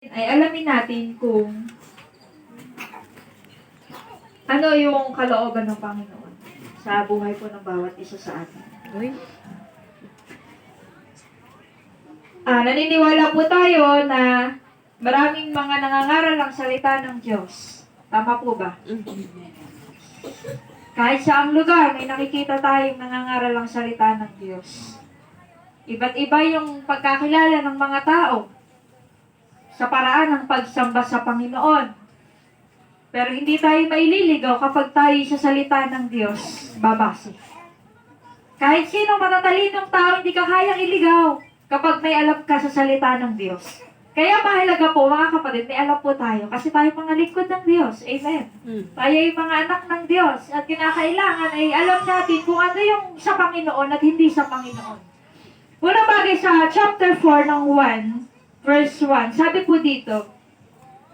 ay alamin natin kung ano yung kalooban ng Panginoon sa buhay po ng bawat isa sa atin. Naniniwala po tayo na maraming mga nangangaral ang salita ng Diyos. Tama po ba? Kahit sa ang lugar, may nakikita tayong nangangaral ang salita ng Diyos. Iba't iba yung pagkakilala ng mga tao sa paraan ng pagsamba sa Panginoon. Pero hindi tayo maililigaw kapag tayo sa salita ng Diyos babase. Kahit sino matatalinong tao, hindi ka kayang iligaw kapag may alam ka sa salita ng Diyos. Kaya mahalaga po, mga kapatid, may alam po tayo kasi tayo mga lingkod ng Diyos. Amen. Tayo ay mga anak ng Diyos at kinakailangan ay alam natin kung ano yung sa Panginoon at hindi sa Panginoon. Unang bagay sa chapter 4 ng 1, verse 1, sabi po dito,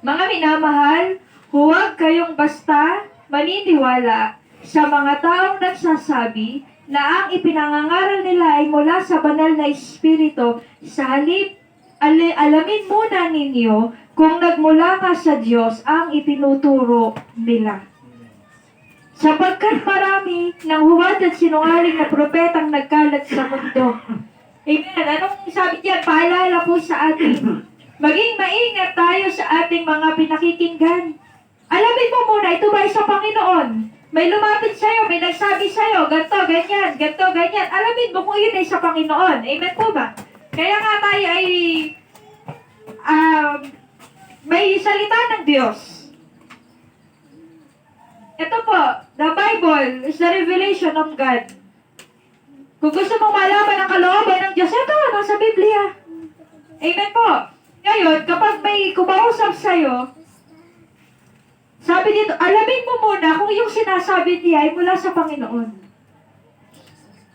mga minamahal, huwag kayong basta maniniwala sa mga taong nagsasabi na ang ipinangangaral nila ay mula sa banal na Espiritu. Sa halip, alamin muna ninyo kung nagmula ka sa Diyos ang itinuturo nila. Sapagkat marami ng huwad at sinungaling na propetang nagkalat sa mundo. Amen. Anong sabi diyan? Paalala po sa atin. Maging maingat tayo sa ating mga pinakikinggan. Alamin mo muna, ito ba sa Panginoon? May lumapit sa'yo, may nagsabi sa'yo, ganto, ganyan, ganto, ganyan. Alamin mo kung yun ay sa Panginoon. Amen po ba? Kaya nga tayo ay may salita ng Diyos. Ito po, the Bible is the revelation of God. Kung gusto mong malaman ang kalooban ng Diyos, ito, nasa Biblia. Amen po. Ngayon, kapag may kumausap sa'yo, sabi dito, alamin mo muna kung yung sinasabi niya ay mula sa Panginoon.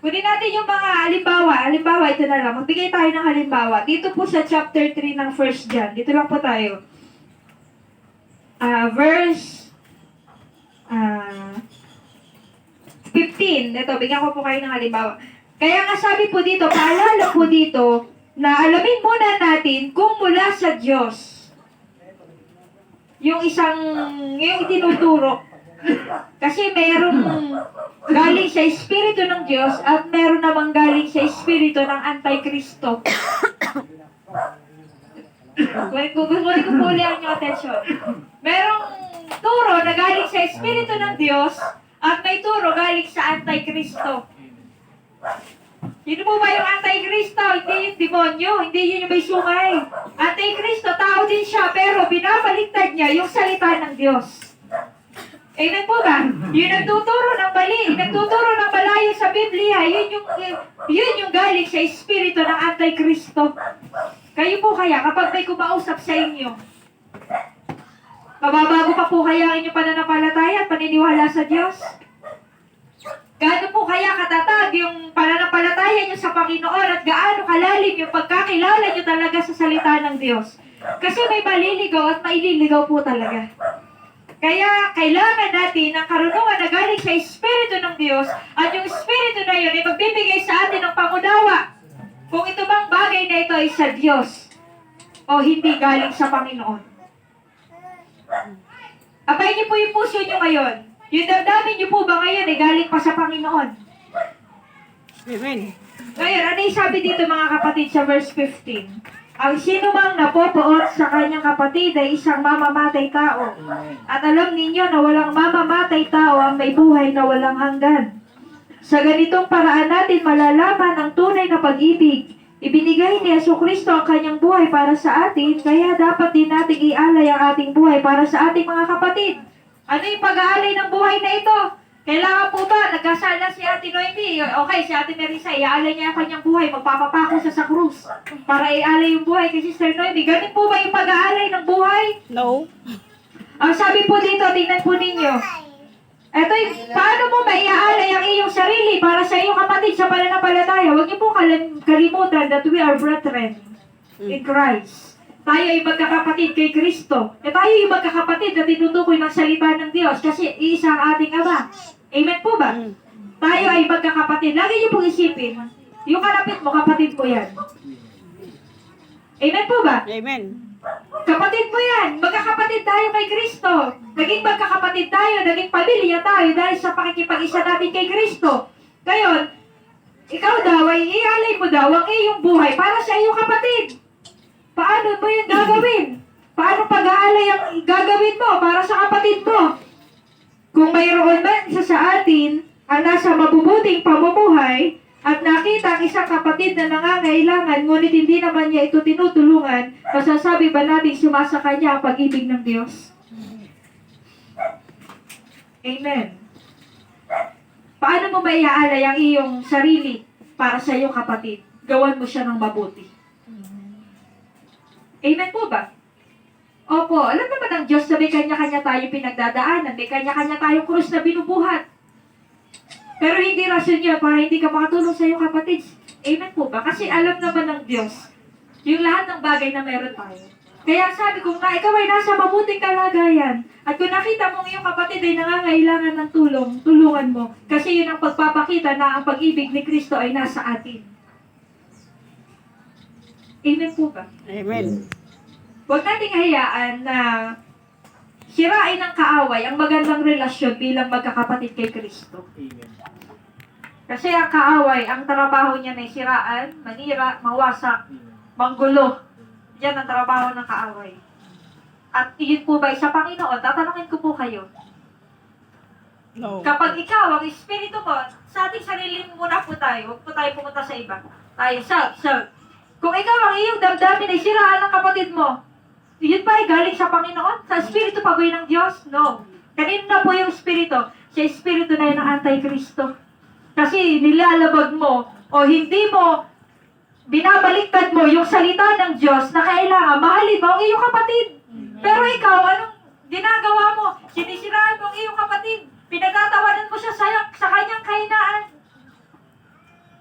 Kunin natin yung mga halimbawa. Halimbawa, ito na lang. Magbigay tayo ng halimbawa. Dito po sa chapter 3 ng 1 John. Dito lang po tayo. Verse 15. Ito, bigyan ko po kayo ng halimbawa. Kaya nga sabi po dito, paalala po dito, na alamin muna natin kung mula sa Diyos yung itinuturo. Kasi mayroong galing sa Espiritu ng Diyos at meron namang galing sa Espiritu ng Antikristo. Gusto ko po ulit yung atensyon. Merong turo na galing sa Espiritu ng Diyos at may turo galing sa Antikristo. Sino po ba yung Antikristo? Hindi yung demonyo, hindi yun yung may sungay. Antikristo, tao din siya, pero binabaliktad niya yung salita ng Diyos. Amen po ba? Yung nagtuturo ng mali, nagtuturo ng malayo sa Biblia, yun yung galing sa Espiritu ng Antikristo. Kayo po kaya, kapag may kumausap sa inyo, mababago pa po kaya ang inyong pananampalataya at paniniwala sa Diyos? Gaano po kaya katatag yung pananampalataya nyo sa Panginoon at gaano kalalim yung pagkakilala nyo talaga sa salita ng Diyos? Kasi may maliligaw at maililigaw po talaga. Kaya kailangan natin ng karunungan na galing sa Espiritu ng Diyos at yung Espiritu na yun ay magbibigay sa atin ng pangunawa kung ito bang bagay na ito ay sa Diyos o hindi galing sa Panginoon. Abay niyo po yung puso nyo ngayon. Yung damdamin niyo po ba ngayon ay galing pa sa Panginoon? Amen. Ngayon, ano yung sabi dito mga kapatid sa verse 15? Ang sino mang napopoot sa kanyang kapatid ay isang mamamatay tao. At alam ninyo na walang mamamatay tao ang may buhay na walang hanggan. Sa ganitong paraan natin malalaman ang tunay na pag-ibig. Ibinigay ni Jesucristo ang kanyang buhay para sa atin, kaya dapat din nating ialay ang ating buhay para sa ating mga kapatid. Ano yung pag-aalay ng buhay na ito? Kailangan po ba, nagkasala si Ate Noemi, okay, si Ate Marisa, iaalay niya ang kanyang buhay, magpapapako siya sa krus para ialay yung buhay kay Sister Noemi. Ganun po ba yung pag-aalay ng buhay? No. Ang sabi po dito, tingnan po ninyo. Ito yung, paano mo maiaalay ang iyong sarili para sa iyong kapatid sa pananampalataya? Huwag niyo po kalimutan that we are brethren in Christ. Tayo ay magkakapatid kay Kristo. Tayo ay magkakapatid na tinutukoy ng salita ng Diyos kasi iisa ang ating Ama. Amen po ba? Tayo ay magkakapatid. Lagi niyo pong isipin, yung kalapit mo, kapatid ko yan. Amen po ba? Amen. Kapag mo yan. Magkakapatid tayo kay Kristo. Naging magkakapatid tayo, naging pamilya tayo dahil sa pakikipag-isa natin kay Kristo. Ngayon, ikaw daw ay ialay mo daw ang iyong buhay para sa iyong kapatid. Paano mo yung gagawin? Paano pag-aalay ang gagawin mo para sa kapatid mo? Kung mayroon man isa sa atin ang nasa mabubuting pamumuhay at nakita ang isang kapatid na nangangailangan ngunit hindi naman niya ito tinutulungan, masasabi ba natin sumasa kanya ang pag-ibig ng Diyos? Amen. Paano mo ba iaalay ang iyong sarili para sa iyong kapatid? Gawan mo siya ng mabuti. Amen po ba? Opo, alam naman ng Diyos na may kanya-kanya tayo pinagdadaanan, may kanya-kanya tayong krus na binubuhat. Pero hindi rason niya para hindi ka makatulong sa iyong kapatid. Amen po ba? Kasi alam naman ng Diyos yung lahat ng bagay na meron tayo. Kaya sabi ko nga, ikaw ay nasa mabuting kalagayan. At kung nakita mong iyong kapatid ay nangangailangan ng tulong, tulungan mo. Kasi yun ang pagpapakita na ang pag-ibig ni Kristo ay nasa atin. Amen po ba? Amen. Huwag nating hayaan na sirain ng kaaway ang magandang relasyon bilang magkakapatid kay Kristo. Kasi ang kaaway, ang trabaho niya ay siraan, manira, mawasak, manggulo. Yan ang trabaho ng kaaway. At iyon po ba sa Panginoon? Tatanungin ko po kayo. No. Kapag ikaw, ang espiritu mo, sa ating sarili muna po tayo, huwag po tayo pumunta sa iba. Tayo, self. Kung ikaw ang iyong damdamin ay siraan ng kapatid mo, yun ba ay galing sa Panginoon? Sa espiritu pa ba yun ng Diyos? No. Kanino na po yung espiritu? Sa espiritu na yun ng Antikristo. Kasi nilalabag mo o hindi mo binabaliktad mo yung salita ng Diyos na kailangan mahalin mo ang iyong kapatid. Pero ikaw, anong ginagawa mo? Sinisiraan mo ang iyong kapatid. Pinagtatawanan mo siya sa kanyang kahinaan.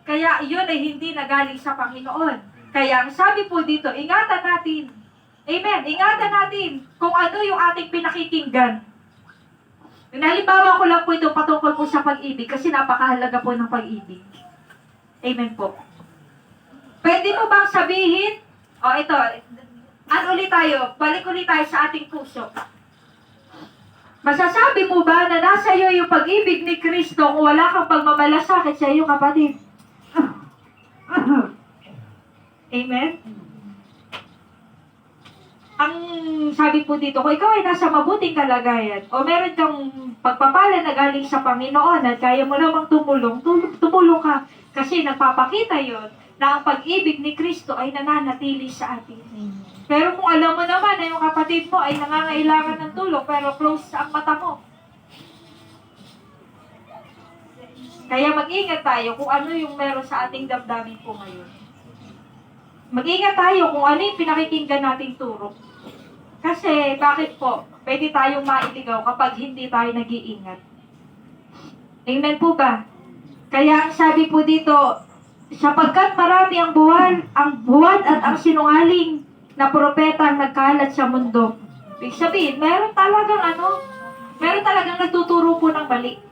Kaya yun ay hindi nagaling sa Panginoon. Kaya ang sabi po dito, ingatan natin. Amen. Ingatan natin kung ano yung ating pinakikinggan. Halimbawa ko lang po ito patungkol po sa pag-ibig kasi napakahalaga po ng pag-ibig. Amen po. Pwede mo bang sabihin, ito, ulit tayo, balik ulit tayo sa ating puso. Masasabi mo ba na nasa iyo yung pag-ibig ni Kristo kung wala kang pagmamalasakit sa iyong kapatid? Amen? Ang sabi po dito, kung ikaw ay nasa mabuting kalagayan o meron kang pagpapala na galing sa Panginoon at kaya mo namang tumulong ka kasi nagpapakita yon na ang pag-ibig ni Kristo ay nananatili sa atin. Pero kung alam mo naman na yung kapatid mo ay nangangailangan ng tulong pero close ang mata mo. Kaya mag-ingat tayo kung ano yung meron sa ating damdamin po ngayon. Mag-ingat tayo kung ano yung pinakikinggan nating turo. Kasi, bakit po? Pwede tayong mailigaw kapag hindi tayo nag-iingat. Amen po ba? Kaya ang sabi po dito, sapagkat marami ang buwan at ang sinungaling na propeta ang nagkalat sa mundo. Ibig sabihin, meron talagang nagtuturo po ng mali.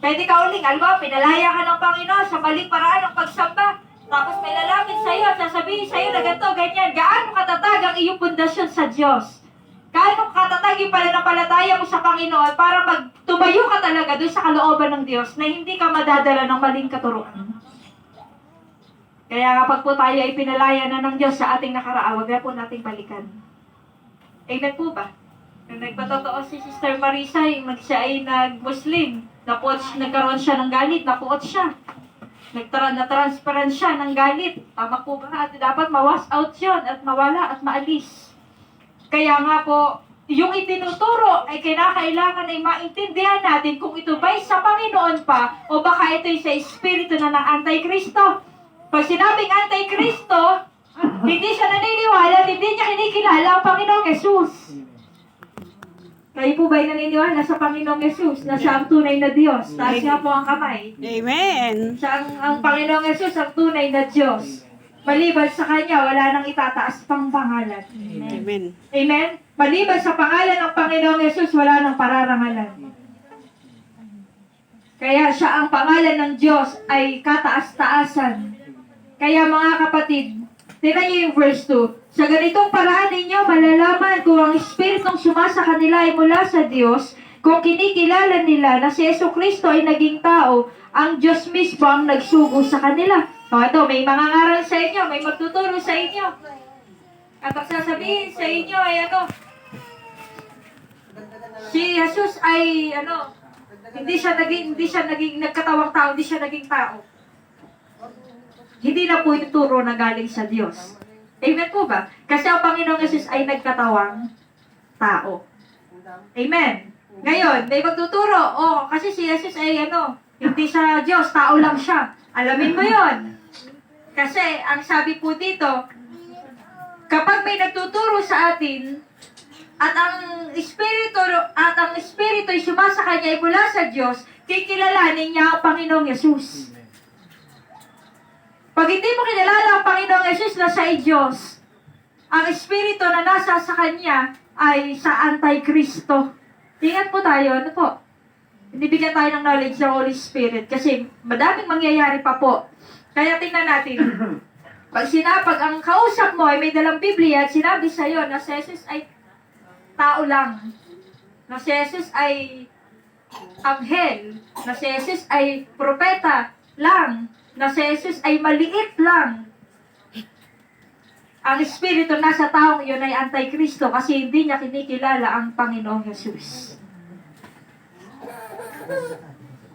Pwede ka uling, alba, pinalaya ka ng Panginoon sa maling paraan ng pagsamba. Tapos may lalapit sa'yo at sasabihin sa'yo na ganito, ganyan. Gaano katatag ang iyong pundasyon sa Diyos? Gaano katatag yung pananampalataya mo sa Panginoon para magtumayo ka talaga doon sa kalooban ng Diyos na hindi ka madadala ng maling katuruan? Kaya kapag po tayo ay pinalaya na ng Diyos sa ating nakaraan, wag na po nating balikan. Amen po ba? Nung nagpatotoo si Sister Marisa, siya ay nag-Muslim, nagkaroon siya ng galit, napuot siya. Na-transparent siya ng galit. Tama po ba? At dapat ma-wash out yun at mawala at maalis. Kaya nga po, yung itinuturo ay kinakailangan ay maintindihan natin kung ito ba'y sa Panginoon pa o baka ito'y sa espiritu na ng Antikristo. Pag sinabing Antikristo, hindi siya naniniwala at hindi niya kinikilala ang Panginoong Yesus. Kayo po ba'y naniniwala sa Panginoong Yesus na siya ang tunay na Diyos? Taas niya po ang kamay. Amen. Siya ang Panginoong Yesus ang tunay na Diyos. Maliban sa Kanya, wala nang itataas pang pangalan. Amen. Amen? Maliban sa pangalan ng Panginoong Yesus, wala nang pararangalan. Kaya siya ang pangalan ng Diyos ay kataas-taasan. Kaya mga kapatid, tingnan niyo yung verse 2. Sa ganitong paraan ninyo malalaman kung ang espiritong sumasa kanila ay mula sa Diyos, kung kinikilala nila na si Jesucristo ay naging tao, ang Diyos mismo ang nagsugo sa kanila. O ito, may mga ngaral sa inyo, may magtuturo sa inyo. At ang sasabihin sa inyo ay si Jesus ay hindi siya naging nagkatawang tao, hindi siya naging tao. Hindi na po yung turo na galing sa Diyos. Amen po ba? Kasi ang Panginoong Jesus ay nagkatawang tao. Amen. Ngayon, may magtuturo. Kasi si Jesus ay hindi siya Diyos, tao lang siya. Alamin mo yon. Kasi ang sabi po dito, kapag may nagtuturo sa atin, at ang Espiritu ay sumasa kanya ay mula sa Diyos, kikilalanin niya ang Panginoong Yesus. Pag hindi mo kinalala ang Panginoong Yesus na siya ay Diyos, ang Espiritu na nasa sa kanya ay sa Antikristo. Tingnan po tayo, Binibigyan tayo ng knowledge ng Holy Spirit kasi madaming mangyayari pa po. Kaya tingnan natin. Pag ang kausap mo ay may dalang Biblia at sinabi sa'yo na si Jesus ay tao lang, na si Jesus ay anghel, na si Jesus ay propeta lang, na si Jesus ay maliit lang, ang Espiritu nasa taong yun ay Antikristo kasi hindi niya kinikilala ang Panginoong Jesus.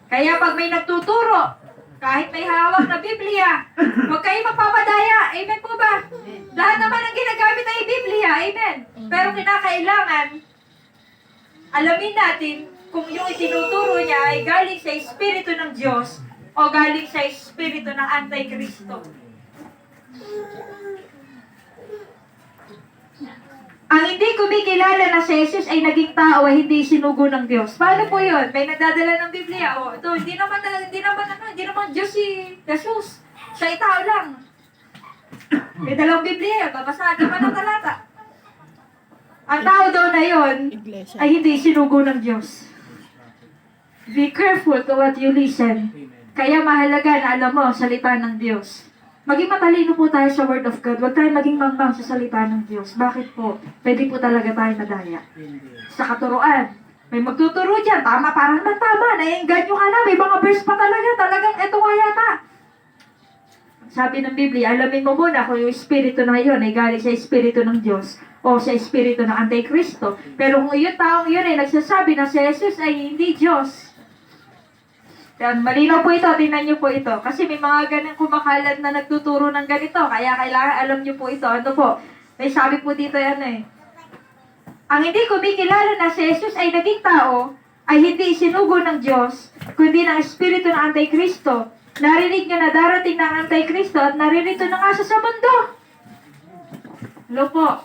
Kaya pag may nagtuturo, kahit may hawak na Biblia, huwag kayo magpapadaya. Amen po ba? Lahat naman ang ginagamit ay Biblia. Amen. Pero kinakailangan, alamin natin kung yung itinuturo niya ay galing sa Espiritu ng Diyos o galing sa Espiritu ng Antikristo. Ang hindi kumikilala na si Jesus ay naging tao ay hindi sinugo ng Diyos. Paano po yun? May nagdadala ng Biblia. Ito, hindi naman Diyos si Jesus. Siya ay tao lang. May dalawang Biblia. Babasahin ka pa ng talata. Ang tao daw na yun Iglesia. ay hindi sinugo ng Diyos. Be careful to what you listen. Kaya mahalaga na alam mo salita ng Diyos. Maging matalino po tayo sa Word of God. Huwag tayo maging mambang sa salita ng Diyos. Bakit po? Pwede po talaga tayo madaya. Sa katuruan. May magtuturo dyan. Tama, parang tama. Naiinganyo ka na. May mga verse pa talaga. Talagang eto nga yata. Sabi ng Biblia, alamin mo muna kung yung Espiritu na yun ay galing sa Espiritu ng Diyos o sa Espiritu ng Antikristo. Pero kung yung taong yun ay nagsasabi na si Jesus ay hindi Diyos, yan, malinaw po ito, tingnan niyo po ito. Kasi may mga ganang kumakalat na nagtuturo ng ganito. Kaya kailangan alam niyo po ito. Ano po? May sabi po dito ang hindi kumikilala na si Jesus ay naging tao, ay hindi isinugo ng Diyos, kundi ng Espiritu ng Antikristo. Narinig niyo na darating ng Antikristo at naririto na nga sa mundo. Hello po.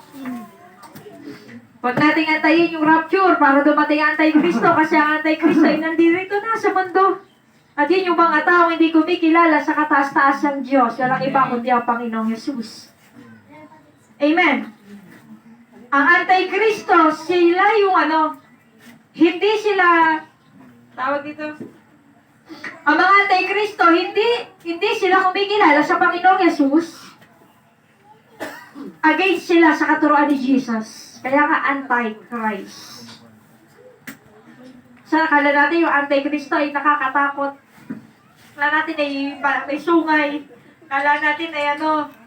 Huwag nating antayin yung rapture para dumating ang Antikristo kasi ang Antikristo ay nandito na sa mundo. At yun yung mga taong hindi kumikilala sa kataas-taas ng Diyos. Walang iba kundi ang Panginoong Yesus. Amen. Ang Antikristo, sila yung hindi sila, tawag dito, ang mga Antikristo, hindi sila kumikilala sa Panginoong Yesus. Against sila sa katuruan ni Jesus. Kaya nga Antichrist. Sa akala natin yung Antikristo ay nakakatakot. Akala natin ay may sungay. Akala natin ay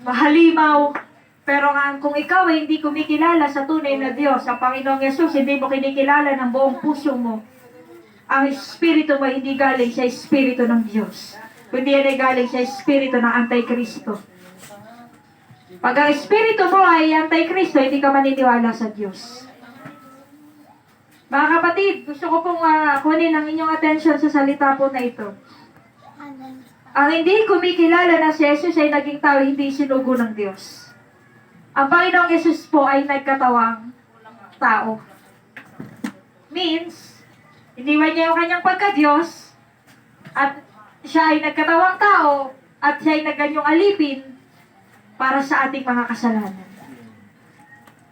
mahalimaw. Pero kung ikaw ay hindi kumikilala sa tunay na Diyos, ang Panginoong Yesus, hindi mo kinikilala ng buong puso mo, ang Espiritu mo hindi galing sa Espiritu ng Diyos. Kundi yan ay galing sa Espiritu ng Antikristo. Pag ang Espiritu mo ay Antikristo, hindi ka maniniwala sa Diyos. Mga kapatid, gusto ko pong kunin ang inyong atensyon sa salita po na ito. Ang hindi kumikilala na si Jesus ay naging tao, hindi sinugo ng Diyos. Ang Panginoong Jesus po ay nagkatawang tao. Means, iniwan niya yung kanyang pagka-Diyos at siya ay nagkatawang tao at siya ay naganyong alipin para sa ating mga kasalanan.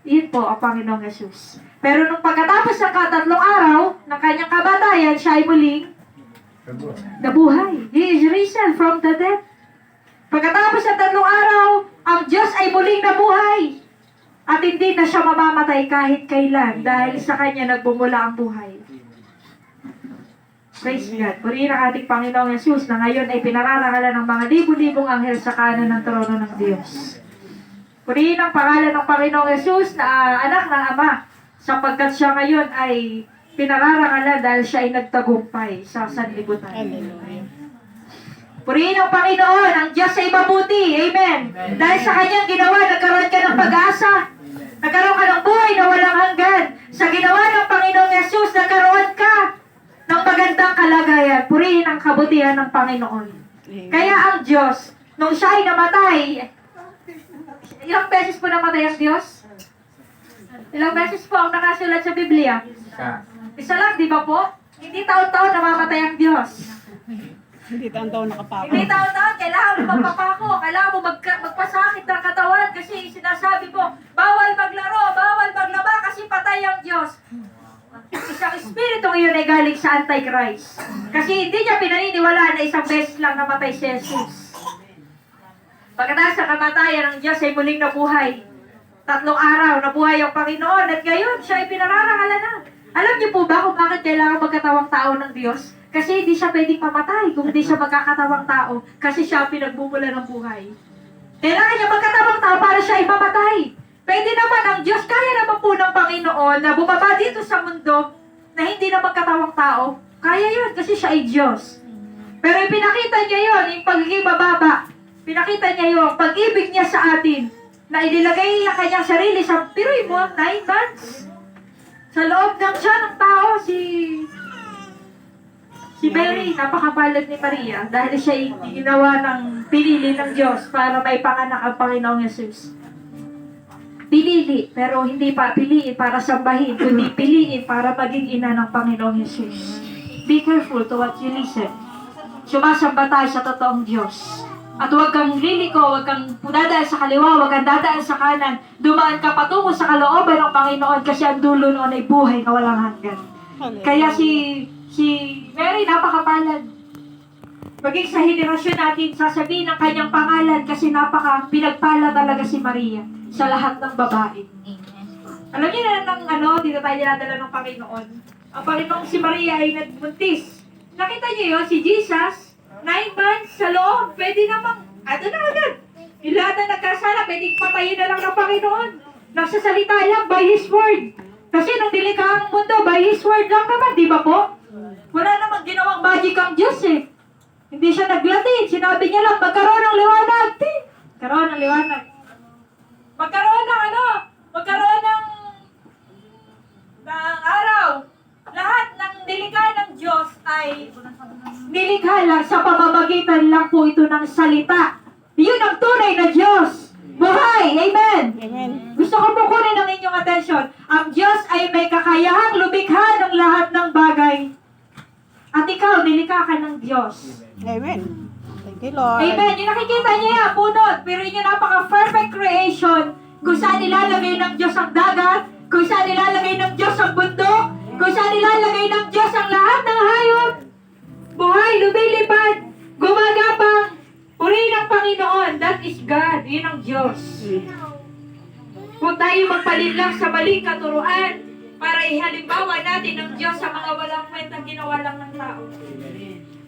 Yun po ang Panginoong Jesus. Pero nung pagkatapos ng 3 araw ng kanyang kamatayan, siya ay muling nabuhay. He is risen from the dead. Pagkatapos ng 3 araw, ang Diyos ay muling nabuhay. At hindi na siya mamamatay kahit kailan dahil sa kanya nagbumula ang buhay. Praise God. Purihin ang ating Panginoong Yesus na ngayon ay pinararangalan ng mga libu-libong anghel sa kanan ng trono ng Diyos. Purihin ang pangalan ng Panginoong Yesus na anak ng Ama sapagkat siya ngayon ay pinararangalan dahil siya ay nagtagumpay sa sanlibutan. Hallelujah. Purihin ang Panginoon, ang Diyos ay mabuti. Amen. Dahil sa kanyang ginawa, nagkaroon ka ng pag-asa. Nagkaroon ka ng buhay na walang hanggan. Sa ginawa ng Panginoong Yesus, nagkaroon ka ng magandang kalagayan. Purihin ang kabutihan ng Panginoon. Amen. Kaya ang Diyos, nung siya ay namatay, ilang beses po namatay ang Diyos? Ilang beses po ang nakasulat sa Biblia? Isa lang, di ba po? Hindi taon-taon namamatay ang Diyos. Hindi taon-taon nakapako. Hindi taon-taon, kailangan mo magpapako, kailangan mo magpasakit ng katawan kasi sinasabi mo, bawal maglaro, bawal maglaba kasi patay ang Diyos. Isang espiritu ngayon ay galing sa Antichrist. Kasi hindi niya pinaniniwalaan na isang beses lang namatay si Jesus. Pagkatapos sa kamatayan ng Diyos ay muling nabuhay. 3 araw nabuhay ang Panginoon at ngayon siya ay pinararangalan na. Alam niyo po ba kung bakit kailangan magkatawang tao ng Diyos? Kasi hindi siya pwedeng mamatay kung hindi siya magkakatawang tao kasi siya ang pinagbumula ng buhay. Kailangan niya magkatawang tao para siya ay mamatay. Pwede naman ang Diyos, kaya naman po ng Panginoon na bumaba dito sa mundo na hindi na magkatawang tao. Kaya yun kasi siya ay Diyos. Pero ipinakita niya yun, yung pagiging mababa. Pinakita niya yung pag-ibig niya sa atin na inilagay niya kanyang sarili sa piroy mo, 9 months. Sa loob ng siya ng tao, si Mary, napakapalad ni Maria dahil siya ay ginawa ng pinili ng Diyos para may panganak ang Panginoong Yesus. Pinili, pero hindi pa piliin para sambahin, kundi piliin para maging ina ng Panginoong Yesus. Be careful to what you listen. Sumasamba tayo sa totoong Diyos. At huwag kang liliko, huwag kang dadaan sa kaliwa, huwag kang dadaan sa kanan. Dumaan ka patungo sa kalooban ng Panginoon kasi ang dulo noon ay buhay na walang hanggan. Kaya si Mary napakapalad. Maging sa henerasyon natin, sasabihin ang kanyang pangalan kasi pinagpala talaga si Maria sa lahat ng babae. Alam niyo na dito tayo dinadala ng Panginoon. Ang Panginoong si Maria ay nagbuntis. Nakita niyo yun, si Jesus, 9 months sa loob, pwede namang, ato na agad. Yung lahat na nagkasala, pwedeng patayin na lang ng Panginoon. Nagsasalita lang by His Word. Kasi nang dilikahang mundo, by His Word lang naman, di ba po? Wala namang ginawang magic ang Diyos eh. Hindi siya naglatid. Sinabi niya lang, magkaroon ng liwanag. Magkaroon ng liwanag. Magkaroon ng magkaroon ng araw. Lahat ng nilikha ng Diyos ay nilikha lang sa pamamagitan lang po ito ng salita. Yun ang tunay na Diyos. Buhay! Amen! Amen. Gusto ko po kunin ang inyong atensyon. Ang Diyos ay may kakayahang lumikha ng lahat ng bagay. At ikaw, nilikha ka ng Diyos. Amen. Thank you, Lord. Amen. Yung nakikita niya yan, punot. Pero yun yung napaka-perfect creation. Kung saan nilalagay ng Diyos ang dagat, kung saan nilalagay ng Diyos ang bundok, kung saan nilalagay ng Diyos ang lahat ng hayop. Buhay, lumilipad, gumagapang. Purihin ang Panginoon. That is God. Yun ang Diyos. Huwag tayo magpalinlang sa maling katuruan para ihalimbawa natin ang Diyos sa mga walang kwentang ginawa lang ng tao.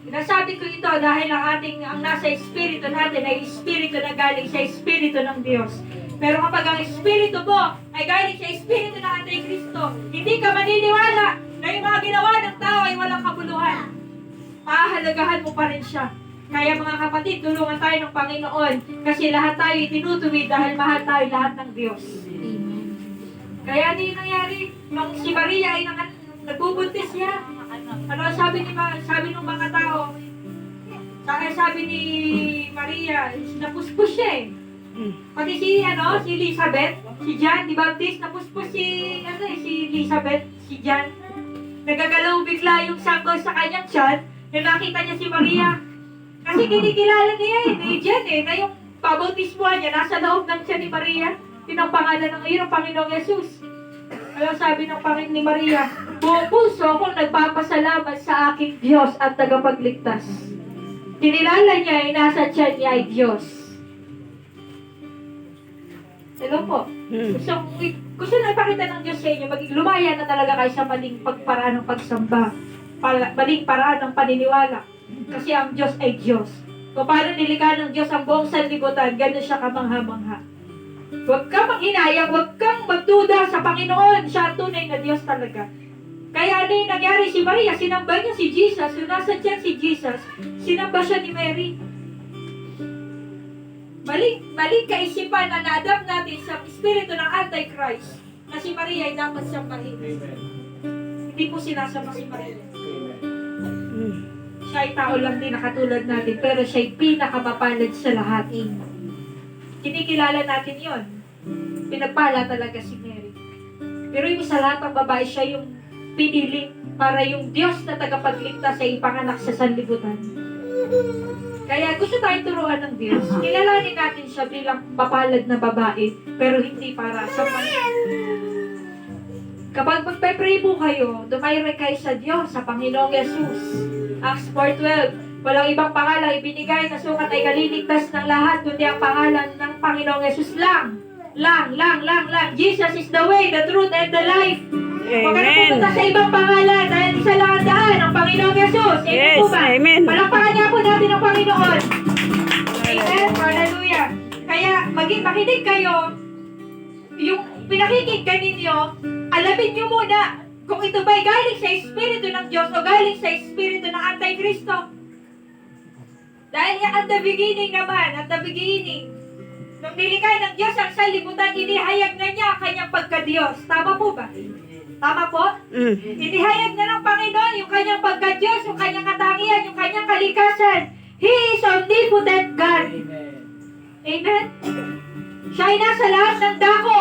Nasabi ko ito dahil ang nasa espiritu natin ay espiritu na galing sa espiritu ng Diyos. Pero kapag ang espiritu mo ay galing sa espiritu ng Antikristo, hindi ka maniniwala na yung mga ginawa ng tao ay walang kabuluhan. Pahalagahan mo pa rin siya. Kaya mga kapatid, tulungan tayo ng Panginoon kasi lahat tayo itinutuwid dahil mahal tayo lahat ng Diyos. Kaya ano yung nangyari? Nung si Maria ay nagbubuntis niya. Ano sabi ng mga tao? Sabi ni Maria, napuspos siya eh. Pati si Elizabeth, si John, di Baptist, napuspos si Elizabeth, si John. Nagagalaw bigla yung sanggol sa kanyang tiyan, nung nakita niya si Maria. Kasi kinikilala niya ni John na yung pabautismuhan niya, nasa loob ng tiyan ni Maria. Yun ang pangalan ng iyong Panginoong Yesus. Ano sabi ng Panginoon ni Maria? Buong puso akong nagpapasalamat sa aking Diyos at tagapagligtas. Kinilala niya ay nasa tiyan niya ay Diyos. Hello po. Gusto na ipakita ng Diyos sa inyo, lumaya na talaga kayo sa maling pagparaan ng pagsamba, maling paraan ng paniniwala. Kasi ang Diyos ay Diyos. Kung paano nilikha ng Diyos ang buong sanlibutan, gano'n siya kamangha-mangha. Huwag kang manghinayang, huwag kang magduda sa Panginoon. Siya ang tunay na Diyos talaga. Kaya ano yung nangyari si Maria? Sinamba niya si Jesus. Yung nasa tiyan si Jesus, sinamba siya ni Mary. Maling kaisipan na na-adapt natin sa espiritu ng Antichrist na si Maria ay dapat sambahin. Hindi po sinasamba si Maria. Siya ay tao lang din na katulad natin, pero siya ay pinakamapalad sa lahat. Kinikilala natin yon. Pinagpala talaga si Mary. Pero yung sa lahat ng babae, siya yung pinili para yung Diyos na tagapagligtas ay ipanganak sa sanlibutan. Kaya gusto tayong turuan ng Diyos. Kilalanin natin siya bilang mapalad na babae, pero hindi para sa Kapag magpe-pray po kayo, dumayre kayo sa Diyos, sa Panginoong Yesus. Acts 4:12, walang ibang pangalan ibinigay na sukat ay kaliligtas ng lahat, kundi ang pangalan ng Panginoong Yesus lang. Lang. Jesus is the way, the truth, and the life. Huwag ka na pupunta sa ibang pangalan dahil isa lang ang daan, ang Panginoong Yesus. Amen Yes, po ba? amen. Palakpakan niya po natin ang Panginoon. Amen. Hallelujah. Kaya makinig kayo, yung pinakikinggan ninyo, alamin nyo muna kung ito ba'y galing sa Espiritu ng Diyos o galing sa Espiritu ng Antikristo. Dahil at the beginning naman, nung nilikha ng Diyos ang sanlibutan, inihayag na niya ang kanyang pagka-Diyos. Tama po ba? Tama po? Inihayag na ng Panginoon yung kanyang pagka-Diyos, yung kanyang katangian, yung kanyang kalikasan. He is omnipotent God. Amen? Siya ay nasa lahat ng dako.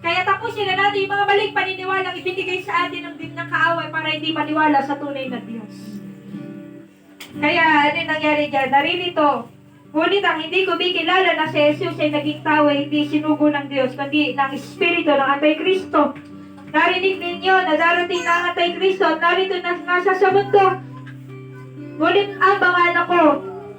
Kaya tapusin na natin yung mga maling paniniwalang ibinigay sa atin ng kaaway para hindi maniwala sa tunay na Diyos. Kaya ano yung nangyari dyan? Naririto. Ngunit ang hindi kumikilala na si Jesus ay naging tao, hindi sinugo ng Diyos, kundi ng Espiritu ng Antikristo. Narinig ninyo na darating na ang Antikristo at narito na nasa sa mundo. Ngunit ang mga anak ko,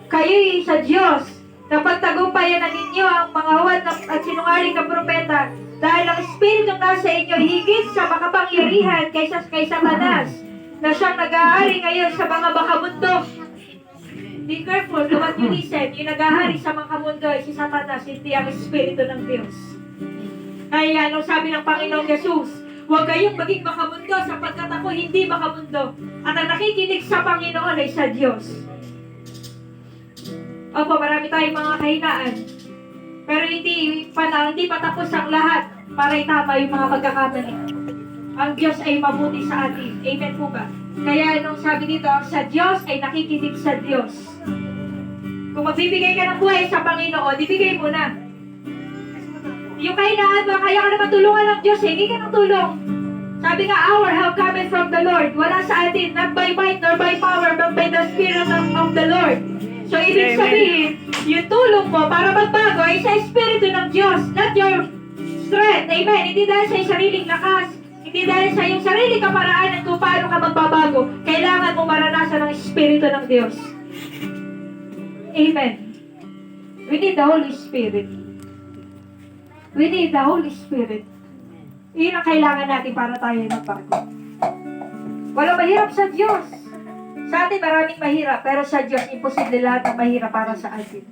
kayo'y sa Diyos, na pagtagumpayan na ninyo ang mga huwad at sinungaling na propeta, dahil ang Espiritu nasa inyo higit sa makapangyarihan kaysa kay Satanas, na siyang nag-aari ngayon sa mga bakamundo. Be careful to what you listen. Yung nag-ahari sa mga mundo ay si Satanas, hindi ang Espiritu ng Diyos. Kaya anong sabi ng Panginoong Yesus? Huwag kayong maging makamundo sapagkat ako hindi makamundo. At ang nakikinig sa Panginoon ay sa Diyos. Opo, marami tayong mga kahinaan. Pero hindi pa tapos ang lahat para itama yung mga pagkakamali. Ang Diyos ay mabuti sa atin. Amen po ba? Kaya nung sabi dito, ang sa Diyos ay nakikinig sa Diyos. Kung magbibigay ka ng buhay sa Panginoon, ibigay mo na. Yung kahinaan mo, kaya ka na matulungan ng Diyos, hindi ka ng tulong. Sabi nga, our help cometh from the Lord. Wala sa atin, not by might nor by power, but by the Spirit of the Lord. So, ibig sabihin, yung tulong mo para magbago ay sa Espiritu ng Diyos, not your strength. Amen. Hindi dahil sa iyong sariling lakas, hindi dahil sa iyong sariling kaparaanan kung paano ka magbabago. Kailangan mo maranasan ng Espiritu ng Diyos. Amen. We need the Holy Spirit. We need the Holy Spirit. Iyon ang kailangan natin para tayo magbago. Walang mahirap sa Diyos. Sa atin maraming mahirap, pero sa Diyos, imposible lahat ng mahirap para sa atin.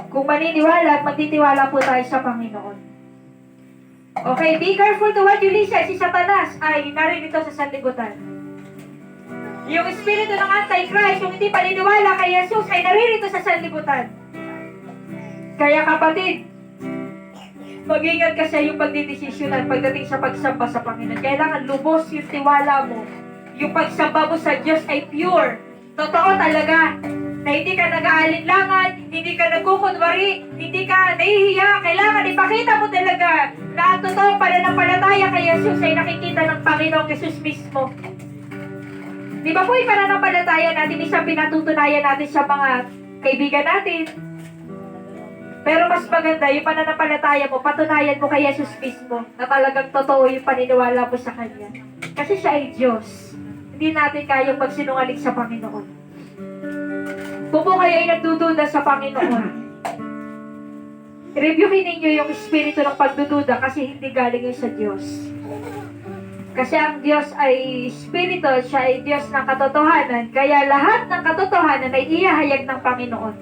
Kung maniniwala at magtitiwala po tayo sa Panginoon. Okay, be careful to what you listen. Si Satanas ay naririto sa sanlibutan. Yung espiritu ng Antichrist, yung hindi paniniwala kay Jesus, ay naririto sa sanlibutan. Kaya kapatid, mag-ingat ka sa iyong pagdidesisyonan pagdating sa pagsamba sa Panginoon. Kailangan lubos yung tiwala mo. Yung pagsamba mo sa Diyos ay pure. Totoo talaga. Na hindi ka nag-aalinlangan, hindi ka nagkukunwari, hindi ka nahihiya. Kailangan ipakita mo talaga na ang totoong pananampalataya kay Jesus ay nakikita ng Panginoong Jesus mismo. Di ba po yung pananampalataya natin, isang pinatutunayan natin sa mga kaibigan natin. Pero mas maganda, yung pananampalataya mo, patunayan mo kay Jesus mismo na talagang totoo yung paniniwala mo sa Kanya. Kasi siya ay Diyos. Hindi natin kayang magsinungaling sa Panginoon. Kung po kayo ay nagdududa sa Panginoon, reviewin ninyo yung espiritu ng pagdududa kasi hindi galing yun sa Diyos. Kasi ang Diyos ay espiritu, siya ay Diyos ng katotohanan, kaya lahat ng katotohanan ay ihahayag ng Panginoon.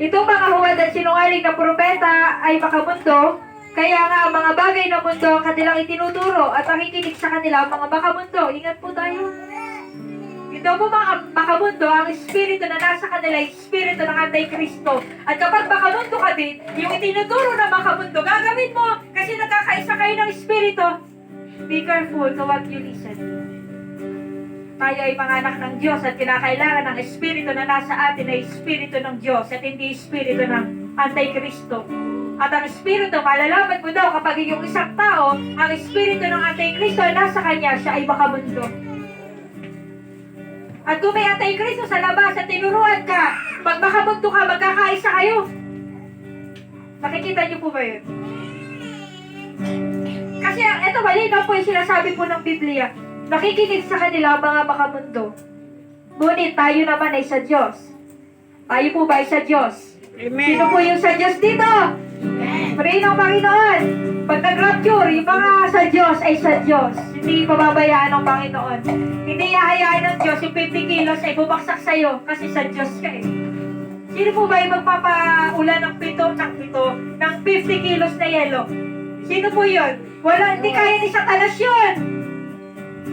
Itong mga huwad at sinungaling na propeta ay makamundo, kaya nga ang mga bagay ng mundo ang kanilang itinuturo at nakikinig sa kanila ang mga makamundo. Ingat po tayo. Ito po mga makamundo, ang espiritu na nasa kanila ay espiritu ng Antikristo. At kapag makamundo ka din, yung itinuturo ng makamundo, gagawin mo kasi nagkakaisa kayo ng espiritu. Be careful to what you listen. Tayo ay mga anak ng Diyos at kinakailangan ng espiritu na nasa atin ay espiritu ng Diyos at hindi espiritu ng Antikristo. At ang espiritu, malalaman mo daw kapag yung isang tao, ang espiritu ng Antikristo ay nasa kanya, siya ay makamundo. At kung may Antikristo sa labas at tinuruan ka, pag makamundo ka, magkakaisa kayo. Nakikita niyo po ba yun? Kasi ito malinaw po yung sinasabi po ng Biblia. Nakikinig sa kanila ang mga makamundo. Ngunit tayo naman ay sa Diyos. Tayo po ba ay sa Diyos? Amen. Sino po yung sa Diyos dito? Pray ng Panginoon. Pag nag-rapture, yung mga sa Diyos ay sa Diyos. Hindi pababayaan ng Panginoon. Hindi hahayaan ng Diyos yung 50 kilos ay bubaksak sa'yo kasi sa Diyos ka eh. Sino po ba yung magpapaulan ng ng 50 kilos na yelo? Sino po yun? Wala, hindi kaya ni Satanas yun.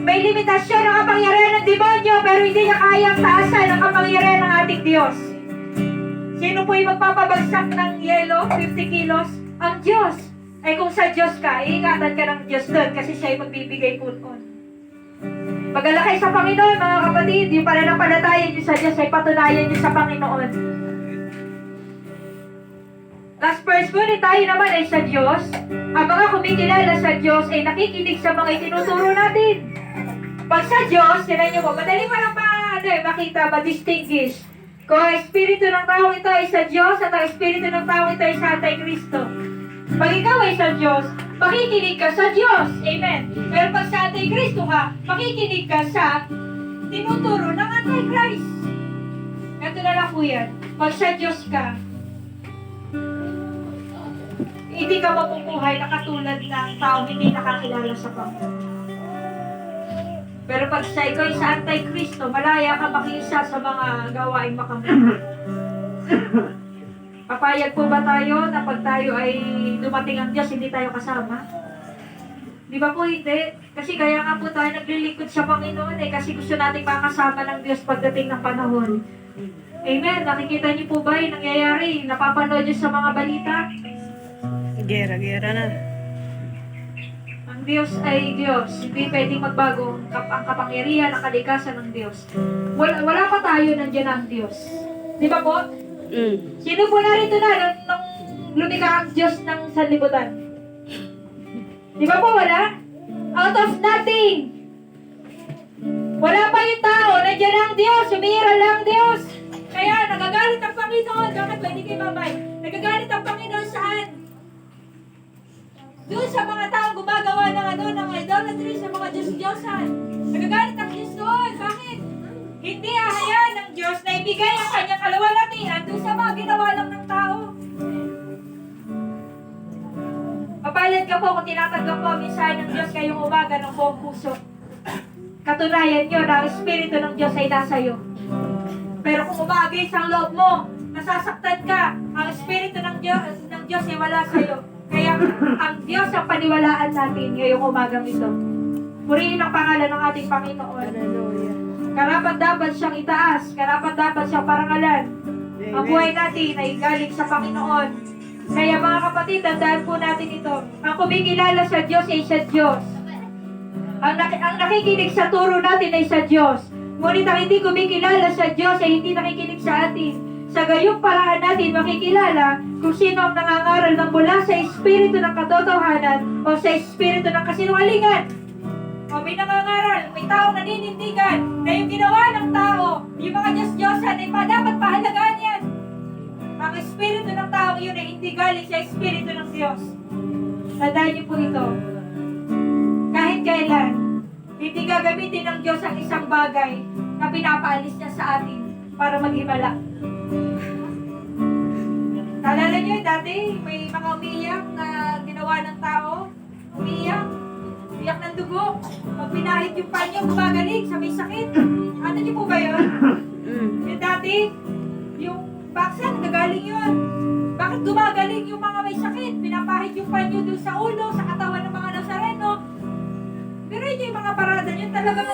May limitasyon ang kapangyarihan ng demonyo pero hindi niya kayang taasan ang kapangyarihan ng ating Diyos. Sino po yung magpapabagsak ng yelo, 50 kilos? Ang Diyos. Ay kung sa Diyos ka, iingatan ka ng Diyos doon kasi siya ay magbibigay po noon. Magalakay sa Panginoon, mga kapatid, yung pananampalataya niyo sa Diyos ay patunayan niyo sa Panginoon. Last verse ko, tayo naman ay sa Diyos. Ang mga kumikilala sa Diyos ay nakikinig sa mga itinuturo natin. Pag sa Diyos, tinan niyo po, madali mo lang makita, ma-distinguish. Kung ang espiritu ng tao ito ay sa Diyos at ang espiritu ng tao ito ay sa Antikristo. Pag ikaw ay sa Diyos, makikinig ka sa Diyos. Amen. Pero pag sa Antikristo ka, makikinig ka sa tinuturo ng Antichrist. Ito na lang po yan. Pag sa Diyos ka, hindi ka mapupuhay na katulad ng tao hindi nakakilala sa Panginoon. Pero pag sa ikaw ay sa Antikristo, malaya ka makiisa sa mga gawaing makamundo. Papayag po ba tayo na pag tayo ay dumating ang Diyos, hindi tayo kasama? Di ba po hindi? Kasi kaya nga po tayo naglilingkod sa Panginoon kasi gusto nating makasama ng Diyos pagdating ng panahon. Amen. Nakikita niyo po ba yung nangyayari? Napapanood niyo sa mga balita? Gera na. Ang Diyos ay Diyos. Hindi pwedeng magbago ang kapangyarihan, ang kalikasan ng Diyos. Wala pa tayo, nandiyan ang Diyos. Di ba po? Sino po narito na nung lumikha ang Diyos ng sanlibutan? Di ba po wala? Out of nothing. Wala pa yung tao, nandiyan ang Diyos, umiiral lang ang Diyos. Kaya nagagalit ang Panginoon. Bakit ba hindi kayo babay? Nagagalit ang Panginoon saan? Doon sa mga taong gumagawa ng idolatry sa mga Diyos-Diyosan. Nagagalit ang Diyos doon. Bakit? Hindi ahayaan ng Diyos na ibigay ang kanyang kalawalatian doon sa mga ginawa lang ng tao. Papalad ka po kung tinatanggap mo ang mensahe ng Diyos ngayong umaga ng buong puso. Katunayan nyo na ang Espiritu ng Diyos ay nasa iyo. Pero kung umagay sa loob mo, nasasaktan ka, ang Espiritu ng Diyos ay wala sa iyo. Kaya ang Diyos ang paniwalaan natin ngayong umagang ito. Purihin ang pangalan ng ating Panginoon. Hallelujah. Karapat-dapat siyang itaas, karapat-dapat siyang parangalan. Ang buhay natin ay galing sa Panginoon. Kaya mga kapatid, tandaan po natin ito. Ang kumikilala sa Diyos ay sa Diyos. Ang nakikinig sa turo natin ay sa Diyos. Ngunit ang hindi kumikilala sa Diyos ay hindi nakikinig sa atin. Sa gayong paraan natin makikilala kung sino ang nangangaral ng mula sa espiritu ng katotohanan o sa espiritu ng kasinungalingan. O may nangangaral, may taong naninindigan na yung ginawa ng tao, yung mga Diyos-Diyosan ay dapat pahalagaan yan. Ang espiritu ng tao yun ay hindi galing sa espiritu ng Diyos. Tandaan niyo po ito. Kahit kailan, hindi gagamitin ng Diyos ang isang bagay na pinapaalis niya sa atin para maghimala. Naalala niyo, dati may mga umiiyak na ginawa ng tao. Umiiyak. Umiiyak ng dugo. Pag pinahid yung panyo, gumagaling sa may sakit. Ano niyo po ba yun? Yung dati, yung baksa, nagagaling yun. Bakit gumagaling yung mga may sakit? Pinapahid yung panyo doon sa ulo, sa katawan ng mga Nazareno. Pero yun yung mga parada yun, talagang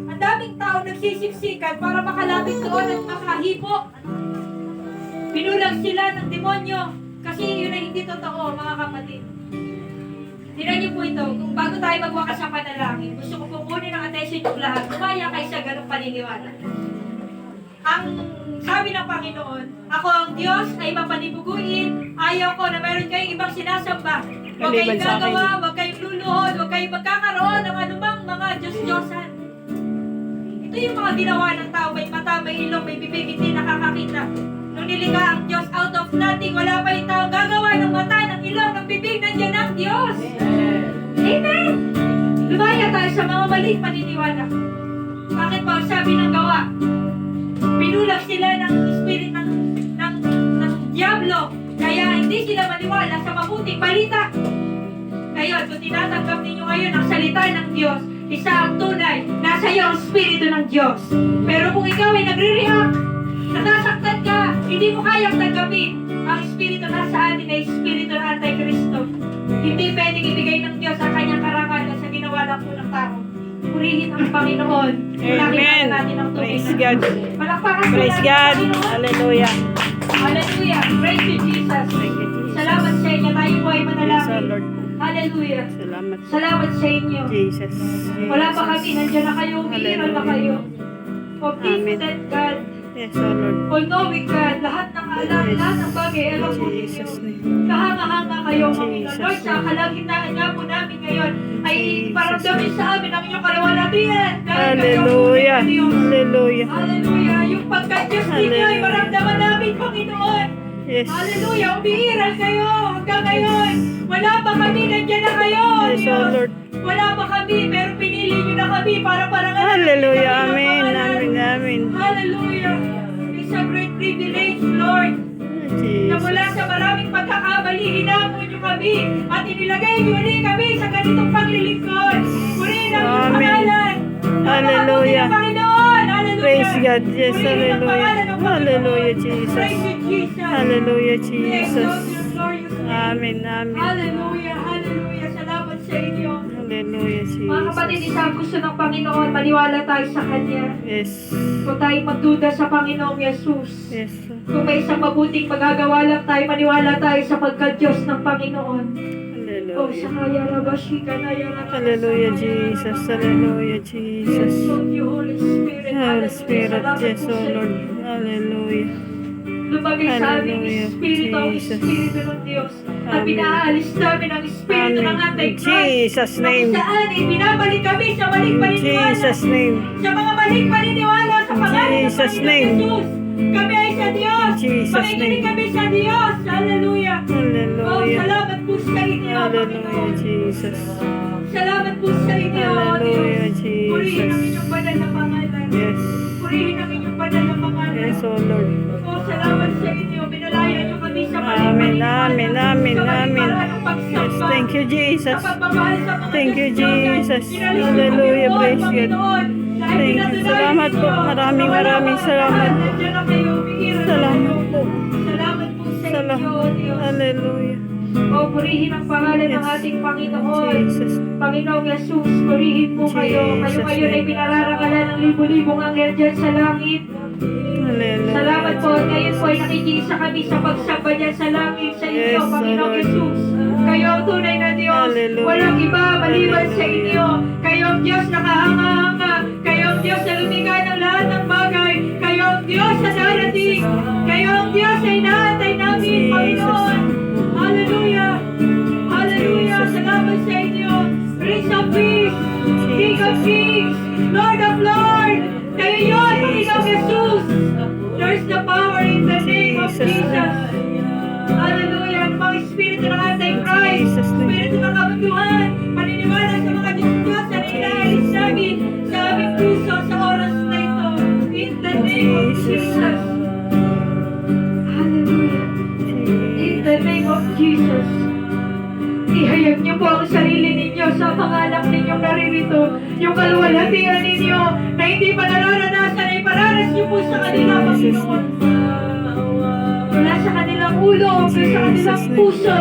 ang daming tao nagsisiksikan para makalapit doon at makahipo. Pinulag sila ng demonyo kasi yun ay hindi totoo, mga kapatid. Tignan niyo po ito, kung bago tayo magwakas sa panalangin, gusto ko pong kunin ang attention yung lahat, kumaya kayo sa ganong paniniwala. Ang sabi ng Panginoon, ako ang Diyos ay mapanibuguin, ayaw ko na meron kayong ibang sinasamba. Huwag kayong gagawa, huwag kayong luluhod, huwag kayong magkakaroon ng anumang mga Diyos-Diyosan. Ito yung mga ginawa ng tao, may mata, may ilong, may bibig, hindi nakakakita. Nung nilikha ang Diyos out of nothing, wala pa yung tao gagawa ng mata, ng ilong, ng bibig, nandiyan ang Diyos. Amen! Lumaya tayo sa mga maling paniniwala. Bakit pa ang sabi ng gawa? Pinulag sila ng spirit ng Diablo. Kaya hindi sila maniwala sa mabuting balita. Ngayon, kung tinatanggap ninyo ngayon ang salita ng Diyos, isa ang tunay, nasa iyo ang Espiritu ng Diyos. Pero kung ikaw ay nagre-react, nasasaktan ka, hindi mo kayang tanggapin, ang Espiritu nasa atin ay Espiritu ng Antikristo. Hindi pwedeng ibigay ng Diyos ang kanyang karangalan sa ginawa lang po ng tao. Purihin ang Panginoon. Amen. Natin ang tubig. Praise God. Palakpakan po Praise natin ang God. Panginoon. Hallelujah. Hallelujah. Praise you, Jesus. Thank you, Jesus. Salamat sa inyo. Tayo po ay Yes, manalangin. Lord. Hallelujah. Salamat. Salamat sa inyo. Jesus. Wala pa kami. Nandiyan na kayo. Umiiral na kayo. Omnipotent God. Yes, Lord. All-knowing God. Lahat ng alam, lahat ng bagay. Alam po ninyo. Jesus name. Kahanga-hanga kayo, Panginoon. Jesus Lord, sa name. kalagitnaan nga po namin ngayon, ay Jesus paramdamin sa amin ang inyong kalawalatian. Hallelujah. Hallelujah. Hallelujah. Yung pagka-Diyos ninyo ay Hallelujah. maramdaman namin, Panginoon. Yes. Hallelujah. Umiiral kayo hanggang ngayon. Wala pa kami, nandiyan na kayo. Yes, Diyos. oh Lord. Wala pa kami, pero pinili nyo na kami para parangalan. Hallelujah. kami ng Amen. pangalan. Amen. Amen. Hallelujah. It's a great privilege, Lord, na mula Jesus. sa maraming pagkakamali, hinamon nyo kami at inilagay nyo ulit kami sa ganitong paglilingkod. Purihin ang iyong Amen. pangalan. Hallelujah. Napakabuti ng Panginoon. Hallelujah. Praise God. Yes, Purihin ang pangalan ng Panginoon. hallelujah. Hallelujah, Jesus. Praise you, Jesus. Hallelujah, We Jesus. exalt your glorious name. Amen. Amen. Hallelujah. Hallelujah. Salamat sa inyo. Hallelujah, Mga kapatid, Jesus. isa ang gusto ng Panginoon, maniwala tayo sa Kanya. Yes. Kung tayo magduda sa Panginoong Yesus. Yes. Kung may isang mabuting magagawa lang tayo, maniwala tayo sa pagka-Diyos ng Panginoon. Oh, sa Hallelujah. kaya rabashika na yara. Hallelujah, Jesus. Hallelujah, Jesus. Exalt you, Holy Spirit. Holy Spirit, Salamat yes, po oh sa Lord. inyo. Hallelujah. Lumagay sa aming Hallelujah, Espiritu ang Jesus. Espiritu ng Diyos. At Amen. pinaalis namin ang Espiritu ng Amen. In Antichrist. Jesus' Na kung name. saan ay binabalik kami sa maling In paniniwala. Jesus' name. Sa mga maling paniniwala sa pangalan ng Jesus' Panginoon name. Jesus. Kami ay sa Diyos. In Jesus' Makikinig name. kami sa Diyos. Hallelujah. Oh, Hallelujah. salamat po sa inyo, Hallelujah, Panginoon. Jesus. Salamat po sa inyo, Hallelujah, Diyos. Purihin ang Jesus. inyong banal na pangalan. Yes. Purihin ang inyong banal na pangalan. Yes, oh Lord. Oh, salamat sa inyo. Binalaya niyo kami sa maling Amen, paniniwala, amen, amen, sa maling amen. paraan ng pagsamba, Yes, thank you, Jesus. sa pagmamahal sa mga Thank you, Diyos-Diyosan. Jesus. Inalis niyo kami Hallelujah, roon, praise God. Panginoon. Dahil Thank you. pinatunayan Salamat ninyo po. Maraming na wala maraming pa ang salamat. lahat. Nandiyan na kayo. Umiiral na Salamat kayo. po. Salamat po sa inyo, Salamat. Diyos. Hallelujah. O, purihin ang pangalan ng Yes. ating Panginoon. Jesus. Panginoong Jesus, purihin po kayo. Kayo Jesus ngayon ay name. pinararangalan ng libu-libong anghel dyan sa langit. Hallelujah. Salamat po. Ngayon po ay nakikiisa kami sa pagsamba dyan sa langit sa inyo, Yes, Panginoong Lord. Jesus. Kayo ang tunay na Diyos. Hallelujah. Walang iba maliban sa Hallelujah. inyo. Kayo ang Diyos na kahanga-hanga. Kayo ang Diyos na lumikha ng lahat ng bagay. Kayo ang Diyos na darating. Kayo ang Diyos na inaantay namin, Jesus. Panginoon. Hallelujah. Hallelujah. Jesus. Salamat sa inyo. Prince of Peace. King of Kings. Lord of Lords. Kayo yun, Panginoong Jesus. There's the power in the name of Jesus. Jesus. Hallelujah. Ang mga espiritu ng Antichrist, Jesus name. espiritu ng kabutuhan, paniniwala sa mga Diyos-Diyos na inaalis namin sa aming puso sa oras na Jesus. Ihayag niyo po ang sarili ninyo sa mga anak ninyong naririto. Yung kaluwalhatian ninyo na hindi pa nararanasan ay pararas niyo po sa kanila, Panginoon. Mula sa kanilang ulo, mula sa kanilang puso,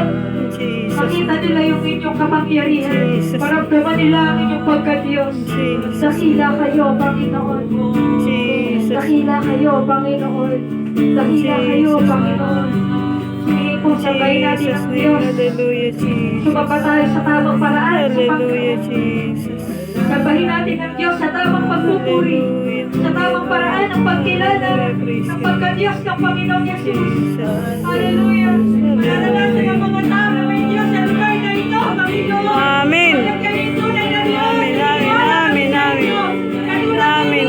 Jesus. makita nila yung inyong kapangyarihan. Jesus. Maramdaman nila ang inyong pagka-Diyos. Jesus. Dakila kayo, Panginoon. Jesus. Dakila kayo, Panginoon. Dakila kayo, Panginoon. Hindi po sabay natin Jesus' ang name. Diyos. Hallelujah, Jesus. Sumapa tayo sa tamang paraan sa Hallelujah, Panginoon. Jesus. Sabahin natin ang Diyos sa tamang pagpupuri. Hallelujah. Sa tamang paraan ng pagkilala ng pagka-Diyos ng Panginoong Yesus. Jesus. Hallelujah. Mananalasan ang mga tao na may Diyos sa lugar na ito, Panginoon. Amen. Kaya kayo tunay na Diyos. Amen, amen, amen, amen. Amen.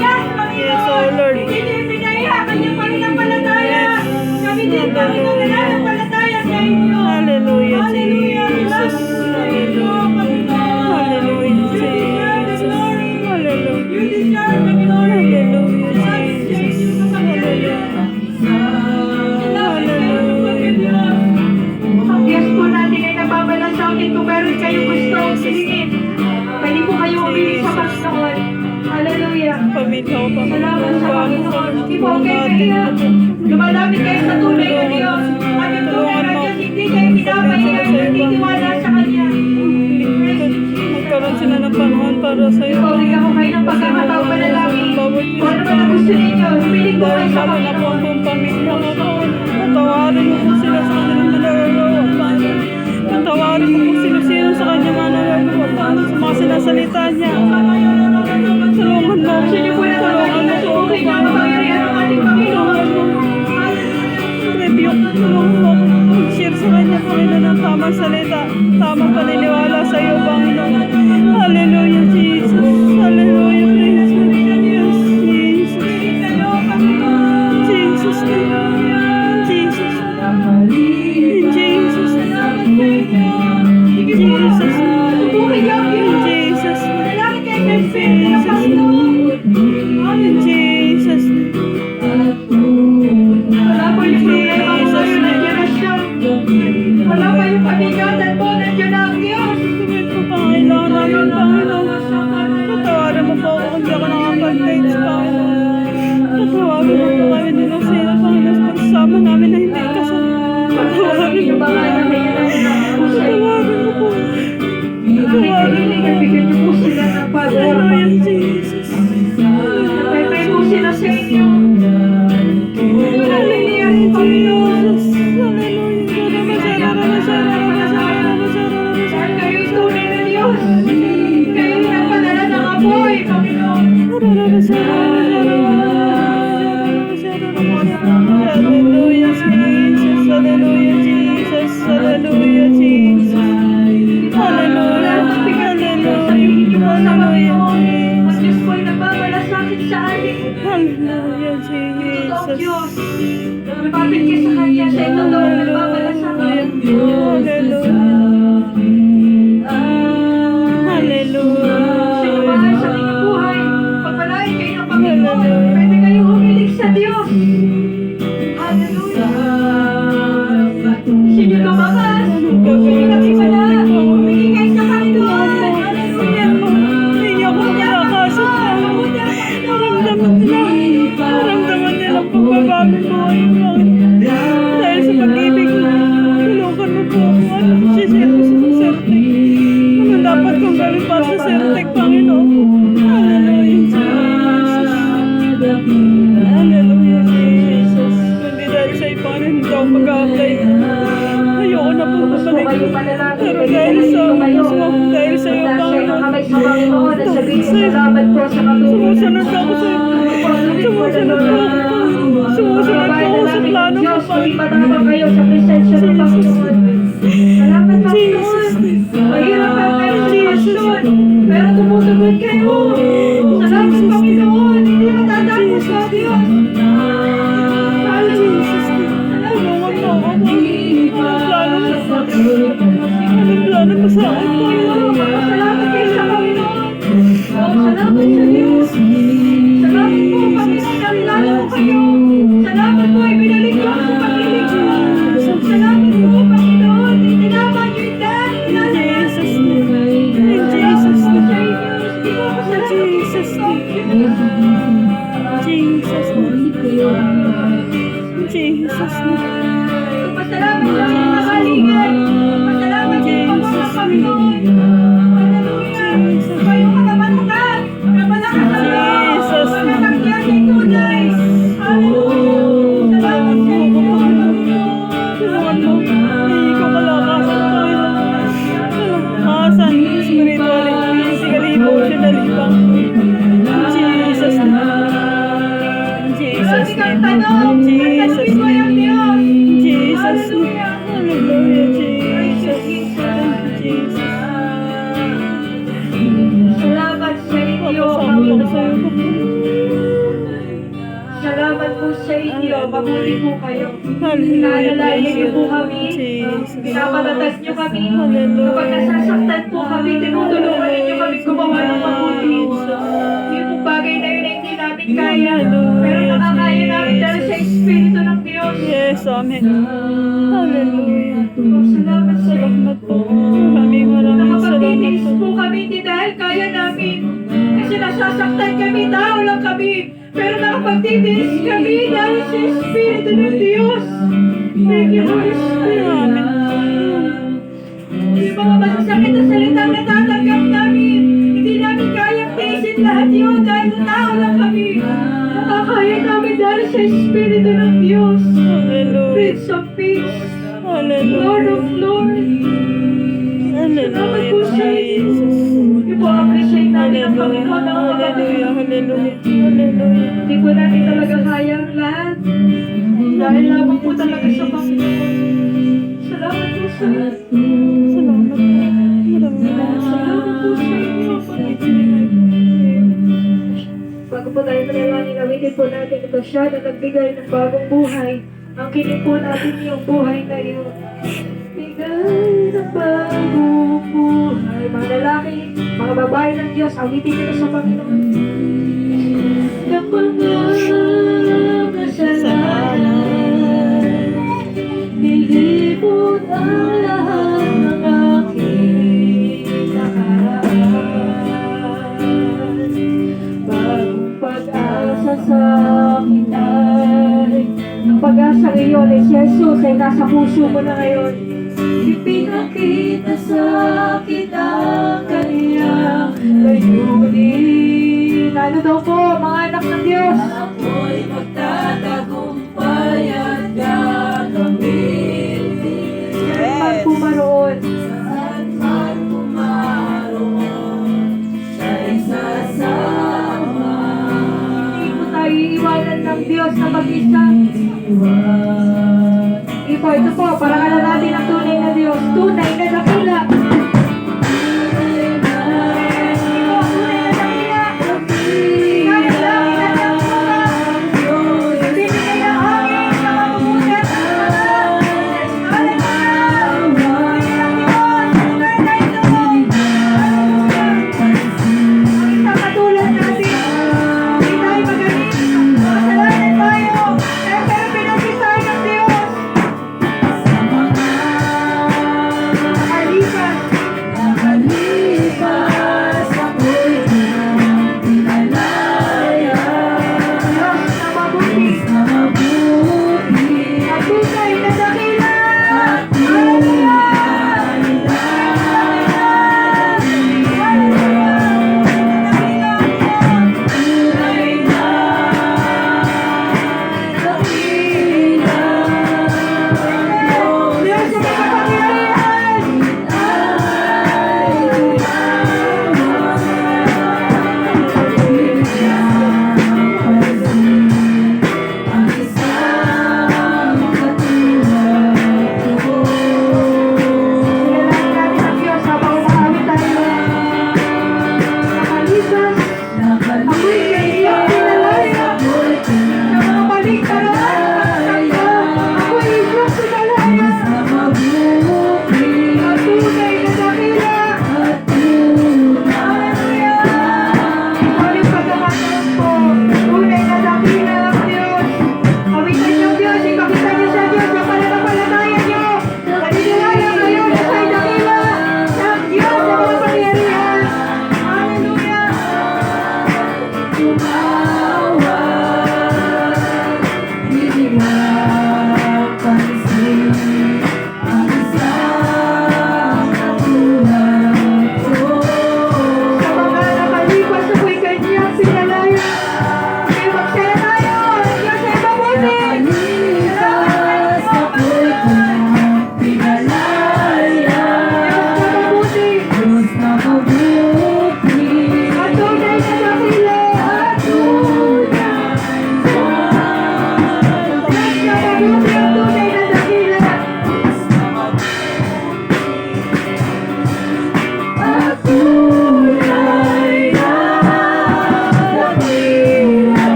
Yes, oh Lord. Hindi niyo pinaya kanyang pananampalataya. Yes. Kami din kami nananampalataya sa inyo. Hallelujah, Hallelujah. Jesus. Hallelujah. Hallelujah, Jesus. Hallelujah. You deserve the glory. Hallelujah, Jesus. Hallelujah. Ang Diyos po natin ay nagbabalasangin kung meron kayong gustong silingin. Pwede po kayo umili sa Panginoon. Hallelujah. Pamilya ko, Salamat sa Panginoon. Hindi po okay natin. kayo. Lumalapit kayo sa tunay na Diyos. At yung tunay na Diyos, hindi kayo pinapahiya. Hindi tiwala sa Kanya. Magkaroon sila ng panahon para sa iyo. Ipaulig ako kayo ng pagkakataong panalangin. Kung ano man ang gusto ninyo, humiling po kayo sa Lalo na po Panginoon. ang buong pamilya ko. Patawarin mo po sila sa kanilang nalagawa. Patawarin mo po sila sa kanyang mga nalagawa. Sa mga sinasalita niya. Tulungan mo. Gusto niyo po na Tulungan mo. subukin niyo ang pangyarihan ng ating Panginoon. Rebuke. Tulungan mo. Share sa kanya, Panginoon, ng tamang salita. Tamang paniniwala sa iyo, Panginoon. Hallelujah, Jesus. Hallelujah. Praise God. Yes, Jesus. Jesus. Jesus. Jesus. Jesus. Subukin niyo ang Diyos. Jesus. Malaki kayo ng faith ng Panginoon. Jesus. Wala po yung problema mo sa iyo, nandiyan na siya. Wala pa yung pabigatan mo, nandiyan na ang Diyos. Sabihin ko, Panginoon, namin, Panginoon. Patawarin mo po ako kung di ako nakapag-dates, Panginoon. Patawarin mo po kami nilang sila, Panginoon, sa pagsasama namin na hindi kasama. Patawarin mo po. Patawarin mo po. Patawarin mo po. Bigyan niyo po sila ng pag-asa. Hallelujah, Jesus. Napay po sila sa inyo. Hallelujah, Panginoon. Dahil kayo yung tunay na Diyos. Kayo yung nagpadala ng apoy, Panginoon. Hallelujah, Jesus. Hallelujah, Jesus. Hallelujah, Jesus. Hallelujah. Sabihin niyo po sa Panginoon. Ang Hallelujah, Diyos po ay nagbabalasakit sa atin. Hallelujah, Totoong Jesus. Diyos. Lumapit kayo sa Kanya. Siya ay totoo nagbabalasakit. Siya yung mahal sa inyong buhay. Pagpalain kayo ng Panginoon. Pwede kayo humilig sa Diyos. Hallelujah. Siya yung lumakas. Siya yung nakipala. Humingi kayo sa Panginoon. Hallelujah. Hindi ako nakakasot pa. Maramdaman nila ang pagbabago ko. Dahil sa pag-ibig mo, tulungan mo po ako at sisir ko sa Sertek. Ano dapat kong gawin para sa Sertek, Panginoon? Hallelujah, Jesus. Hallelujah, Jesus. Kundi dahil sa iyo, Panginoon, hindi ako mag-a-apply. Ayoko na po Tapos po babalik. kayo panalangin. Pero Pwede dahil sa kayo. dahil sa iyo, Taas kayo ng Panginoon, kamay sa Panginoon at sabihin salamat po sa katulong. sumusunod ako sa iyo. Sumusunod po ako. Sumusunod po ako sa plano mo, Diyos, Panginoon. magpatabang kayo sa presensya ng Panginoon. Salamat, Panginoon. Mahirap ang kayo sa sitwasyon, pero tumutugon kayo. Salamat, Panginoon. Hindi matatapos sa Diyos. Jesus, tulungan mo ako. Anong plano mo sa akin, Panginoon? Salamat kayo sa Panginoon. Salamat sa Diyos. Salamat po, Panginoon, nakilala mo kayo. Salamat po, ibinalik ko sa pag-ibig ko. Salamat po, Panginoon. mabuti po kayo. Hallelujah. Inaalalayan Praise niyo you, po Lord kami. Jesus. Pinapatatag niyo kami. Hallelujah. Kapag nasasaktan po kami, tinutulungan ninyo kami gumawa ng mabuti. Yung pong bagay na yun ay hindi namin kaya. Pero nakakaya namin dahil sa Espiritu ng Diyos. Yes, amen. Hallelujah. Oh, salamat sa iyo. Salamat po. Maraming salamat Nakapagtitiis po. po kami, hindi dahil kaya namin. Kasi nasasaktan kami, tao lang kami. Pero nakapagtitiis kami dahil sa Espiritu ng Diyos. Thank you, Holy Spirit. Amen. Yung mga masasakit na salitang natatanggap namin, hindi namin kayang tiisin lahat yun dahil tao lang kami. Nakakaya namin dahil sa Espiritu ng Diyos. Hallelujah. Prince of Peace, Lord Hallelujah. of Lords. Hallelujah. Jesus. Yung po appreciate natin ang Hallelujah. Panginoon ng mga Hallelujah. Hallelujah. Hallelujah. Hindi po natin talaga kaya ang lahat. Dahil lamang po talaga sa Panginoon. Salamat po sa iyo. Salamat po. Maraming Salamat po sa inyo. Bago po tayo manalangin, awitin po natin ito siya na nagbigay ng bagong buhay. Ang kinig po natin yung buhay na yun. Bigay ng bagong buhay. Mga lalaki, mga babae ng Diyos, awitin nito sa Panginoon. Ng mga kasalanan, nilipot ang lahat ng aking nakaraan. Bagong pag-asa sa akin ay ang pag-asa ngayon ay si Jesus ay nasa puso mo na ngayon. Ipinakita sa akin ang kaniyang layunin. Ano daw po, mga anak ng Diyos? Ako'y magtatagumpay at gagawin. Saan man pumaroon. Saan man pumaroon. Siya'y sasama. Hindi po tayo iiwanan ng Diyos na mag-isa. Ito po, para alam natin ang tunay na Diyos. Tunay na dakila. Alisan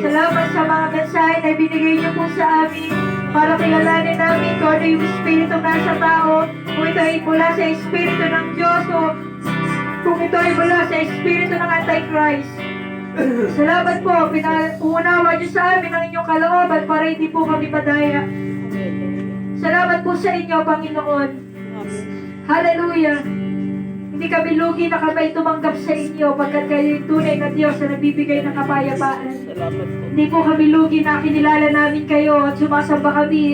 Salamat sa mga mensahe na binigay niyo po sa amin para kilalanin namin kung ano yung espiritu nasa tao, kung ito ay mula sa espiritu ng Diyos o kung ito ay mula sa espiritu ng Antichrist. Salamat po, pinaunawa niyo sa amin ang inyong kalooban para hindi po kami madaya. Salamat po sa inyo, Panginoon. Hallelujah. Hindi kami lugi na kami tumanggap sa inyo pagkat kayo yung tunay na Diyos na nagbibigay ng kapayapaan. Salamat po. Hindi po kami lugi na kinilala namin kayo at sumasamba kami